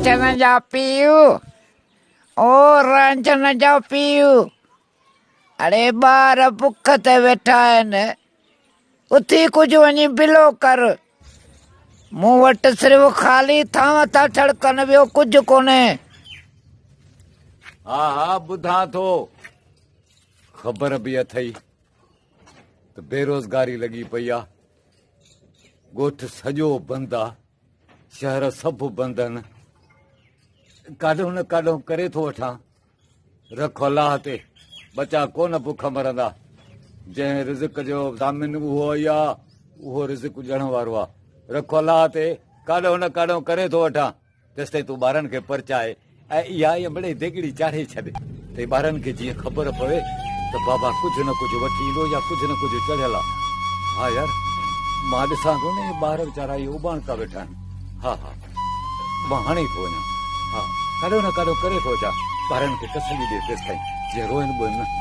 रांझण जा पीउ ओ रांझण जा पीउ अड़े ॿार बुख ते वेठा आहिनि उथी कुझु वञी बिलो कर मूं वटि सिर्फ़ु ख़ाली थांव था ठड़कनि ॿियो कुझु कोन्हे हा हा ॿुधां थो ख़बर बि अथई त बेरोज़गारी लॻी पई आहे ॻोठ सॼो बंदि आहे शहर सभु बंदि आहिनि काॾों न काॾों करे थो वठां रखो अलाह ते बचा कोन बुख मरंदा जंहिं रिज़िक जो ज़ामिन उहो ई आहे उहो रिज़िक ॾियण वारो आहे रखो अलाह ते काॾों न काॾों करे थो वठां तेसिताईं तूं ॿारनि खे परचाए ऐं इहा मिड़ई देगिड़ी चाढ़े छॾे त ॿारनि खे जीअं ख़बर पवे त बाबा कुझु न कुझु वठी ईंदो या कुझु न कुझु चढ़ियल आहे हा यार मां ॾिसां थो न इहे ॿार वीचारा इहे उबाण था वेठा आहिनि हा हा मां हाणे थो वञा हा काॾों न काॾों करे थो अचां ॿारनि खे तसली ॾे तेसिताईं जीअं रोइनि ॿोइनि न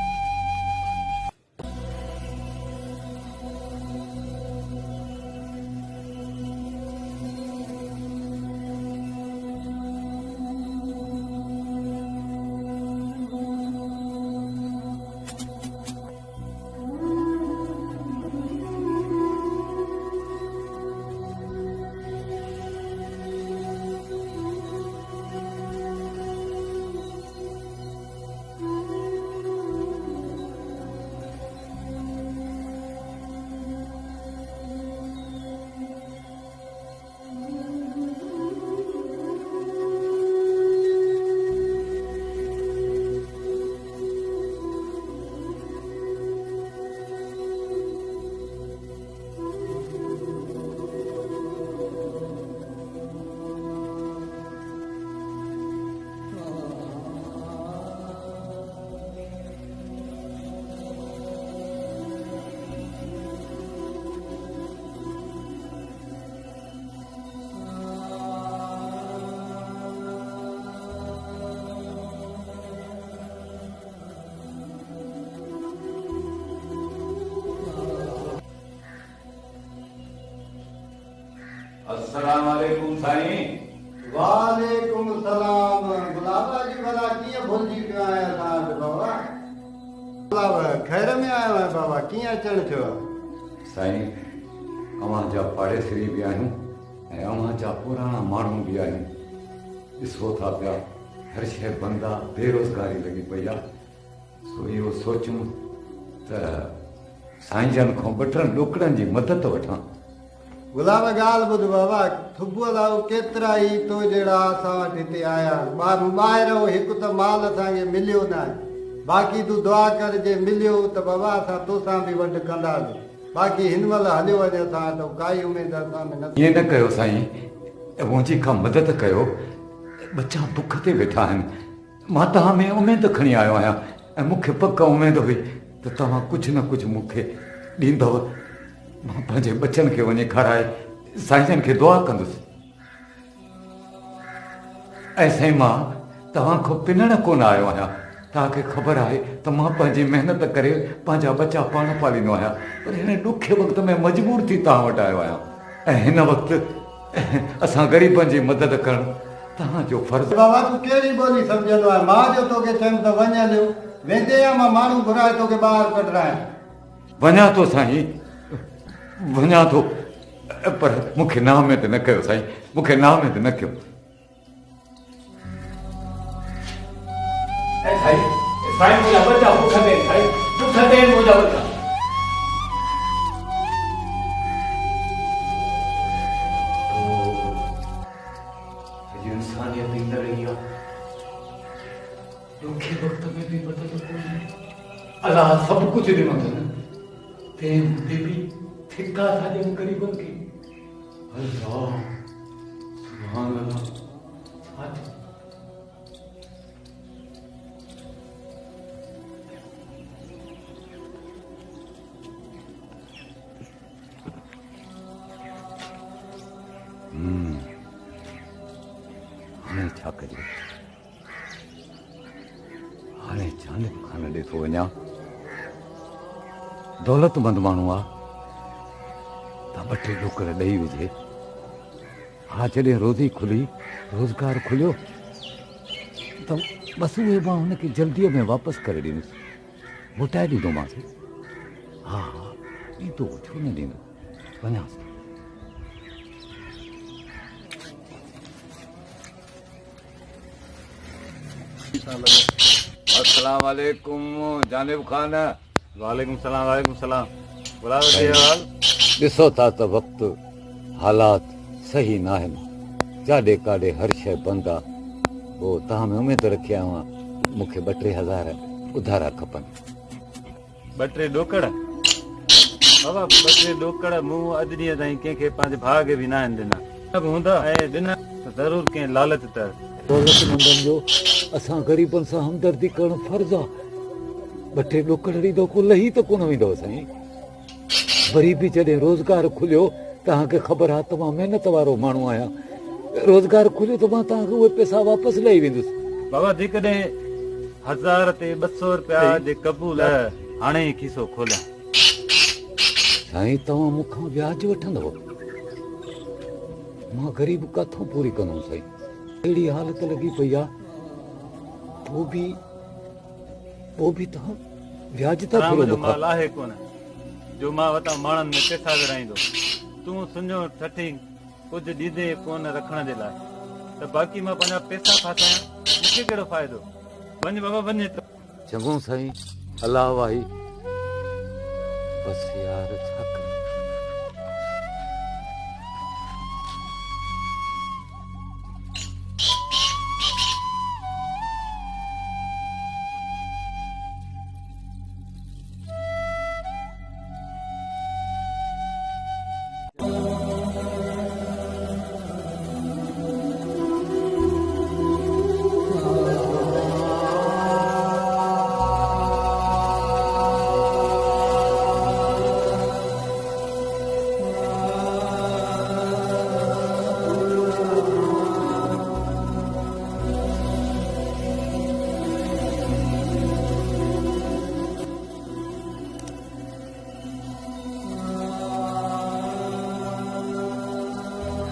अस्सलाम वालेकुम साईं वालेकुम सलाम गुलाबा जी भला कीअं भुलिजी पियो आहियां तव्हां वटि बाबा गुलाबा ख़ैर में आयो आहियां बाबा कीअं अचणु थियो साईं अव्हां जा पाड़ेसरी बि आहियूं ऐं अव्हां जा पुराणा माण्हू बि आहिनि ॾिसो था पिया हर शइ बंदि आहे बेरोज़गारी लॻी पई आहे सो इहो सोचूं त साईं जन खां ॿ टिनि ॾोकड़नि जी मदद वठां गुलाब ॻाल्हि ॿुध बाबा सुबुह लाइ केतिरा ई तो जहिड़ा असां वटि हिते आया ॿाहिरि हिकु त माल असांखे मिलियो न आहे बाक़ी तूं दुआ कर जे मिलियो त बाबा असां तोसां बि वंड कंदासीं बाक़ी हिन महिल हलियो वञे असां वटि काई उमेदु असां में न ईअं न कयो साईं मुंहिंजी खां मदद कयो बच्चा बुख ते वेठा आहिनि मां तव्हां में उमेदु खणी आयो आहियां ऐं मूंखे पक उमेदु हुई त तव्हां कुझु न कुझु मूंखे ॾींदव मां पंहिंजे बचनि खे वञी खाराए साईं जन खे दुआ कंदुसि ऐं साईं मां तव्हां खां पिनण कोन आयो आहियां तव्हांखे ख़बर आहे त मां पंहिंजी महिनत करे पंहिंजा बच्चा पाण पालींदो आहियां पर हिन ॾुखे वक़्त में मजबूर थी तव्हां वटि आयो आहियां ऐं हिन वक़्तु असां ग़रीबनि जी मदद करणु तव्हांजो फर्ज़ु बाबा तूं कहिड़ी ॿोली सम्झंदो आहे मां जो तोखे चयुमि त वञ हलियो वेंदे या मां माण्हू घुराए तोखे ॿाहिरि कढायां वञा थो साईं वञा थो पर मूंखे नाउमेद न कयो साईं मूंखे नाउमेद न कयो साईं मुंहिंजा बच्चा बुख ते साईं बुख ते मुंहिंजा बच्चा इंसानियत ईंद रही आहे ॾुखे वक़्त में बि मदद कोन्हे अलाह सभु कुझु ॾिनो अथनि तंहिं हूंदे बि ठिका था ॾियनि ग़रीबनि खे अल्लाह सुभान अल्लाह हाणे छा कजे हाणे जानिब खान ॾे थो वञा दौलतमंद माण्हू आहे त ॿ टे ॾोकर ॾेई विझे हा जॾहिं रोज़ी खुली रोज़गार खुलियो त बसि उहे मां हुनखे जल्दीअ में वापसि करे ॾींदुसि, मोटाए ॾींदोमांसि। हा हा ॾींदो, छो न ॾींदो, वञासि। अस्सलाम वालेकुम जानिब खान। वालेकुम सलाम। बुलाओ। ॾिसो था त वक़्तु हालात सही न आहिनि, जाॾे काॾे हर शइ बंदि आहे। पोइ तव्हां में उमेदु रखी आहियां, मूंखे 2-3 हज़ार उधारा खपनि। 2-3 ॾोकड़ बाबा, 2-3 ॾोकड़ मूं अॼु ॾींहं ताईं कंहिंखे पंहिंजे भाउ खे बि न आहिनि ॾिना। हूंदा ऐं ॾिना त ज़रूरु कंहिं लालच त। दौलतमंदनि जो असां ग़रीबनि सां हमदर्दी करणु फर्ज़ु आहे। 2-3 ॾोकड़ ॾींदो को लही त कोन वेंदो साईं। वरी बि जॾहिं रोज़गार खुलियो, तव्हांखे ख़बर आहे तमामु महिनत वारो माण्हू आहियां, रोज़गार खुलियो त मां तव्हांखे उहे पैसा वापसि ॾेई वेंदुसि। बाबा जेकॾहिं 1000 ते 200 रुपया जे क़बूल, हाणे ई खीसो खोलियां। साईं तव्हां मूंखां व्याज वठंदव? मां ग़रीब किथां पूरी कंदुमि साईं। अहिड़ी हालत लॻी पई आहे, पोइ बि तव्हां व्याज था जो माल आहे कोन जो मां वटां माण्हुनि में पैसा विराईंदो। तूं सुञो ठठी कुझु ॾींदे कोन रखण जे लाइ, त बाक़ी मां पंहिंजा पैसा फासायां, मूंखे कहिड़ो फ़ाइदो। वञ बाबा वञ। चङो साईं, अलाह वाही। बसि यार छा कयां।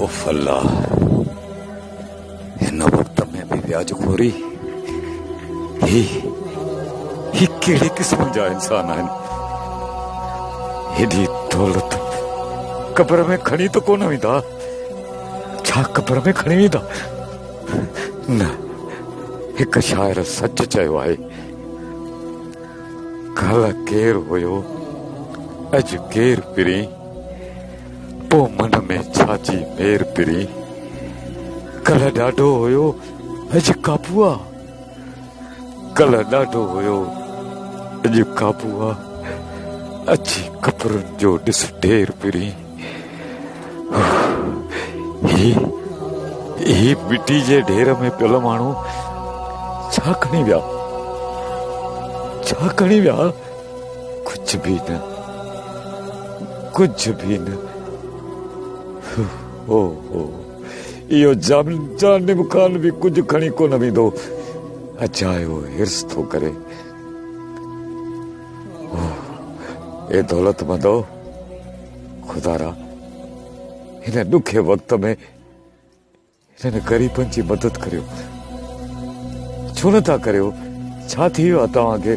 उफ़ अल्लाह, हिन वक़्त में बि व्याज खोरी। ही कहिड़े क़िस्म जा इंसान आहिनि। हेॾी दौलत क़ब्र में खणी त कोन वेंदा? छा क़ब्र में खणी वेंदा? न, हिकु शाइर सच चयो आहे, कल्ह केरु हुयो अॼु केरु पिरी, पोइ मन में छाजी मेर पिरी। कल्ह ॾाढो हुयो अॼु काबू आहे, कल्ह ॾाढो हुयो अॼु काबू आहे। अची कपड़नि जो ॾिस ढेर पिरी। ही मिटी जे ढेर में पियल माण्हू छा खणी विया? कुझु बि न। इहो जानिब खान बि कुझु खणी कोन वेंदो, अचायो हिर्स थो करे। ए दौलतमंदो, खुदारा हिन ॾुखे वक़्त में हिन ग़रीबनि जी मदद करियो। छो नथा करियो? छा थी वियो आहे तव्हांखे?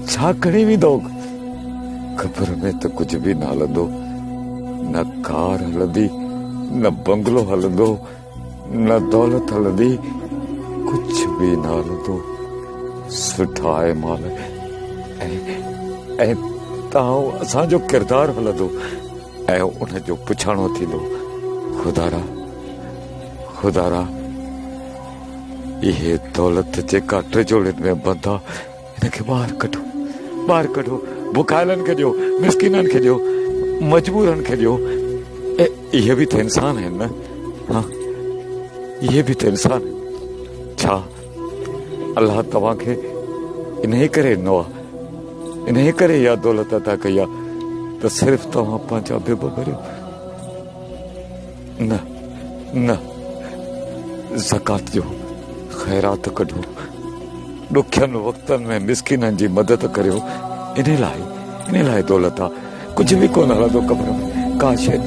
छा खणी वेंदो? क़ब्र में त कुझु बि न हलंदो, न कार हलंदी, न बंगलो हलंदो, न दौलत हलंदी, कुझु बि न हलंदो। सुठा आहे माल ऐं तव्हां असांजो किरदारु हलंदो ऐं उनजो पुछाणो थींदो। खुदारा इहे दौलत जेका टिजोड़ियुनि में बंद आहे, हिनखे ॿाहिरि कढो। बुखायलनि खे ॾियो, मिसकिननि खे ॾियो, मजबूरनि खे ॾियो। इहे बि त इंसान आहिनि न? हा, इहे बि त इंसान आहिनि। छा अलाह तव्हांखे इन करे ॾिनो आहे, इन करे इहा दौलत अदा कई आहे त सिर्फ़ु तव्हां पंहिंजा बिब भरियो? न, ज़कात जो ख़ैरात कढो, ॾुखियनि वक़्तनि में मिसकिननि जी मदद करियो। इन लाइ दौलत आहे। कुझु बि कोन हलंदो क़ब्र में, का शइ न।